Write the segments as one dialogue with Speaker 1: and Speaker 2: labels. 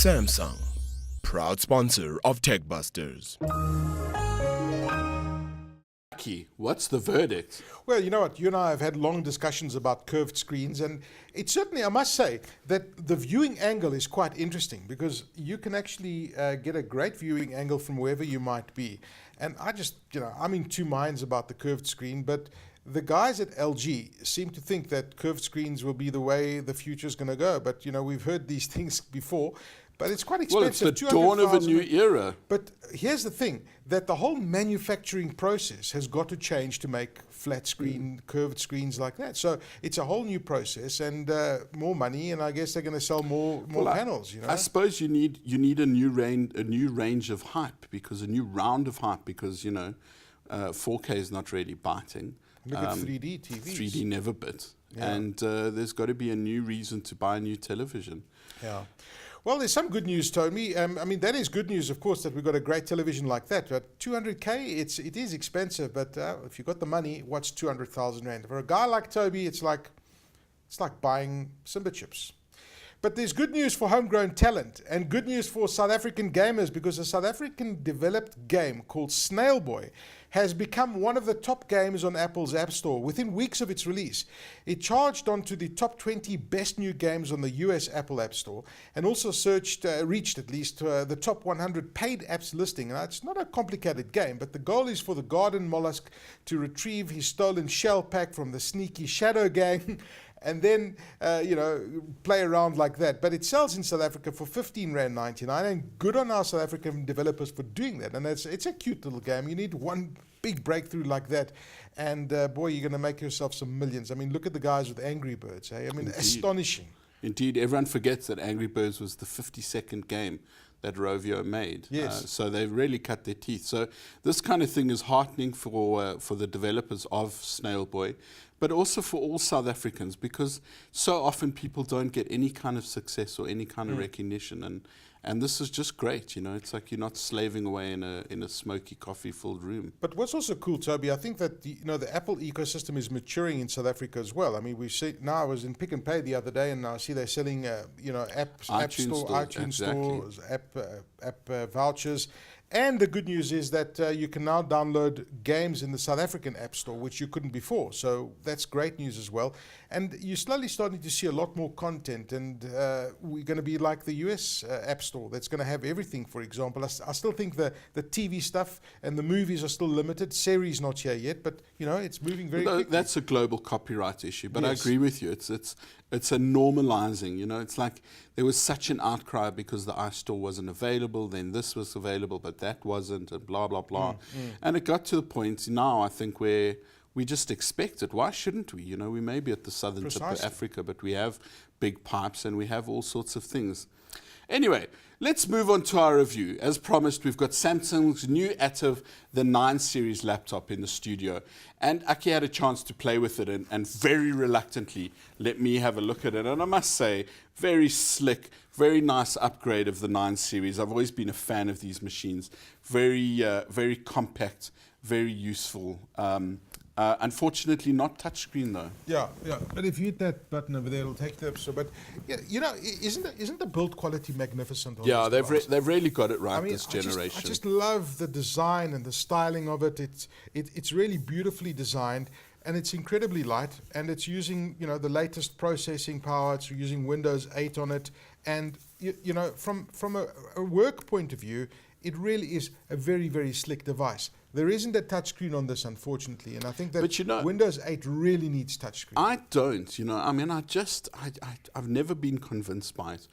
Speaker 1: Samsung, proud sponsor of Tech Busters.
Speaker 2: Aki, what's the verdict?
Speaker 3: Well, you know what? You and I have had long discussions about curved screens, and it's certainly, I must say, that the viewing angle is quite interesting because you can actually get a great viewing angle from wherever you might be. And I just, I'm in two minds about the curved screen, but the guys at LG seem to think that curved screens will be the way the future is going to go. But, we've heard these things before. But it's quite expensive.
Speaker 2: Well, it's the dawn of a new era.
Speaker 3: But here's the thing, that the whole manufacturing process has got to change to make flat screen, curved screens like that. So it's a whole new process and more money, and I guess they're going to sell more panels.
Speaker 2: I suppose you need a new range of hype, because a new round of hype, because 4K is not really biting.
Speaker 3: Look at 3D TVs.
Speaker 2: 3D never bit. Yeah. And there's got to be a new reason to buy a new television.
Speaker 3: Yeah. Well, there's some good news, Tony. That is good news, of course, that we've got a great television like that. But 200K, it is expensive. But if you've got the money, what's 200,000 Rand? For a guy like Toby, it's like buying Simba chips. But there's good news for homegrown talent and good news for South African gamers, because a South African developed game called Snail Boy has become one of the top games on Apple's App Store within weeks of its release. It charged onto the top 20 best new games on the US Apple App Store, and also reached at least the top 100 paid apps listing. Now, it's not a complicated game, but the goal is for the garden mollusk to retrieve his stolen shell pack from the sneaky shadow gang and then, play around like that. But it sells in South Africa for 15 Rand 99, and good on our South African developers for doing that. And it's a cute little game. You need one big breakthrough like that, and boy, you're going to make yourself some millions. Look at the guys with Angry Birds.
Speaker 2: Indeed.
Speaker 3: Astonishing.
Speaker 2: Indeed, everyone forgets that Angry Birds was the 50-second game that Rovio made.
Speaker 3: Yes.
Speaker 2: So they've really cut their teeth. So this kind of thing is heartening for the developers of Snail Boy, but also for all South Africans, because so often people don't get any kind of success or any kind of recognition, and this is just great. It's like you're not slaving away in a smoky, coffee-filled room.
Speaker 3: But what's also cool, Toby, I think that the Apple ecosystem is maturing in South Africa as well. We see now. I was in Pick n Pay the other day, and I see they're selling iTunes stores, app vouchers. And the good news is that you can now download games in the South African App Store, which you couldn't before. So that's great news as well. And you're slowly starting to see a lot more content. And we're going to be like the US App Store that's going to have everything, for example. I still think the TV stuff and the movies are still limited. Series not here yet, but, it's moving very quickly.
Speaker 2: That's a global copyright issue. But
Speaker 3: yes.
Speaker 2: I agree with you. It's a normalizing. It's like there was such an outcry because the iStore wasn't available, then this was available, but that wasn't, and blah, blah, blah. And it got to the point now, I think, where we just expect it. Why shouldn't we? We may be at the southern tip of Africa, but we have big pipes and we have all sorts of things. Anyway, let's move on to our review. As promised, we've got Samsung's new ATIV, the 9 series laptop in the studio. And Aki had a chance to play with it and very reluctantly let me have a look at it. And I must say, very slick, very nice upgrade of the 9 series. I've always been a fan of these machines. Very compact, very useful. Unfortunately, not touchscreen though.
Speaker 3: Yeah. But if you hit that button over there, it'll take the episode. But isn't the build quality magnificent?
Speaker 2: Yeah, they've really got it right this generation.
Speaker 3: I just love the design and the styling of it. It's really beautifully designed, and it's incredibly light. And it's using the latest processing power. It's using Windows 8 on it, and from a work point of view, it really is a very, very slick device. There isn't a touchscreen on this, unfortunately, and I think that Windows 8 really needs touchscreen.
Speaker 2: I don't, I've never been convinced by it.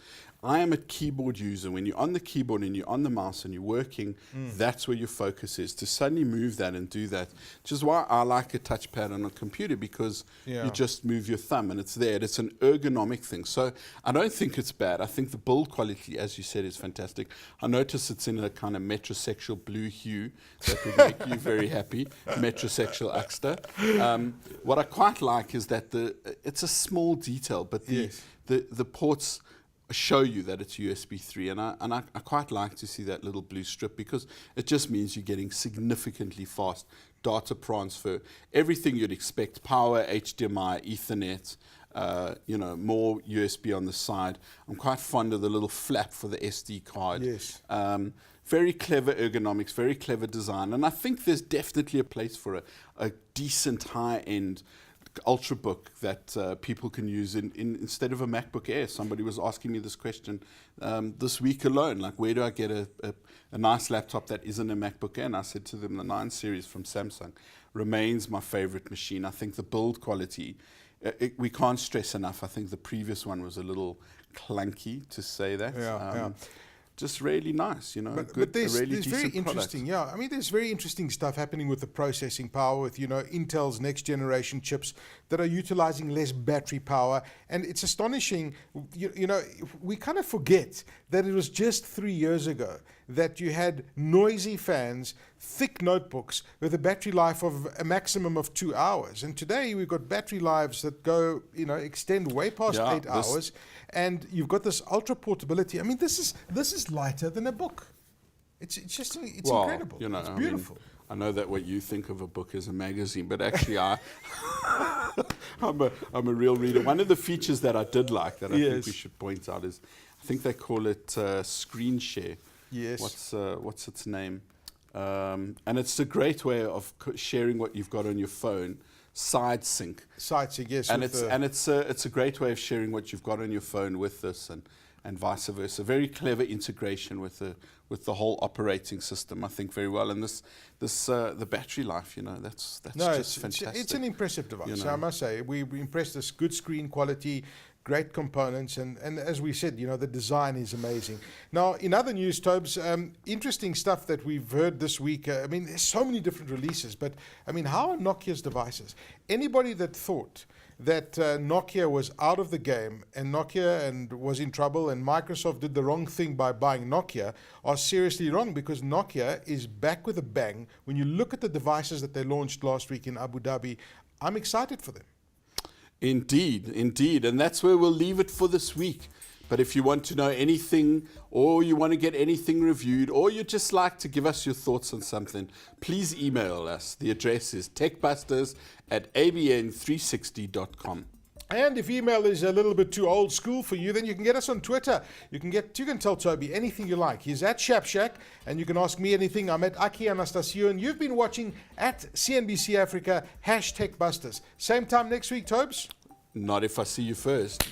Speaker 2: I am a keyboard user. When you're on the keyboard and you're on the mouse and you're working, that's where your focus is. To suddenly move that and do that, which is why I like a touchpad on a computer, because you just move your thumb and it's there. It's an ergonomic thing. So I don't think it's bad. I think the build quality, as you said, is fantastic. I notice it's in a kind of metrosexual blue hue that would make you very happy. Metrosexual Axter. What I quite like is that it's a small detail, but the ports show you that it's USB 3, and I quite like to see that little blue strip, because it just means you're getting significantly fast data transfer, everything you'd expect, power, HDMI, Ethernet, more USB on the side. I'm quite fond of the little flap for the SD card.
Speaker 3: Yes.
Speaker 2: Very clever ergonomics, very clever design. And I think there's definitely a place for a decent high-end Ultrabook that people can use instead of a MacBook Air. Somebody was asking me this question this week alone, like, where do I get a nice laptop that isn't a MacBook Air? And I said to them, the 9 series from Samsung remains my favorite machine. I think the build quality, we can't stress enough. I think the previous one was a little clunky, to say that. Just really nice,
Speaker 3: But there's very interesting, I mean, there's very interesting stuff happening with the processing power, with, Intel's next generation chips that are utilizing less battery power. And it's astonishing, we kind of forget that it was just 3 years ago that you had noisy fans, thick notebooks with a battery life of a maximum of 2 hours. And today we've got battery lives that go, extend way past 8 hours. And you've got this ultra portability. I mean, this is lighter than a book. It's incredible. It's beautiful.
Speaker 2: I know that what you think of a book is a magazine, but actually I'm a real reader. One of the features that I did like that I think we should point out is, I think they call it screen share.
Speaker 3: Yes.
Speaker 2: What's its name? And it's a great way of sharing what you've got on your phone. Side sync,
Speaker 3: yes.
Speaker 2: And it's a great way of sharing what you've got on your phone with this, and vice versa. Very clever integration with the whole operating system, I think, very well. And the battery life, that's just fantastic.
Speaker 3: It's an impressive device. I must say, we impressed us. Good screen quality, great components, and as we said, the design is amazing. Now, in other news, Tobes, interesting stuff that we've heard this week. I mean, there's so many different releases, but I mean, how are Nokia's devices? Anybody that thought that Nokia was out of the game and was in trouble and Microsoft did the wrong thing by buying Nokia are seriously wrong, because Nokia is back with a bang. When you look at the devices that they launched last week in Abu Dhabi, I'm excited for them.
Speaker 2: Indeed. And that's where we'll leave it for this week. But if you want to know anything, or you want to get anything reviewed, or you'd just like to give us your thoughts on something, please email us. The address is techbusters@abn360.com.
Speaker 3: And if email is a little bit too old school for you, then you can get us on Twitter. You can tell Toby anything you like. He's at Shapshack, and you can ask me anything. I'm at Aki Anastasio, and you've been watching at CNBC Africa, #TechBusters. Same time next week, Tobes?
Speaker 2: Not if I see you first.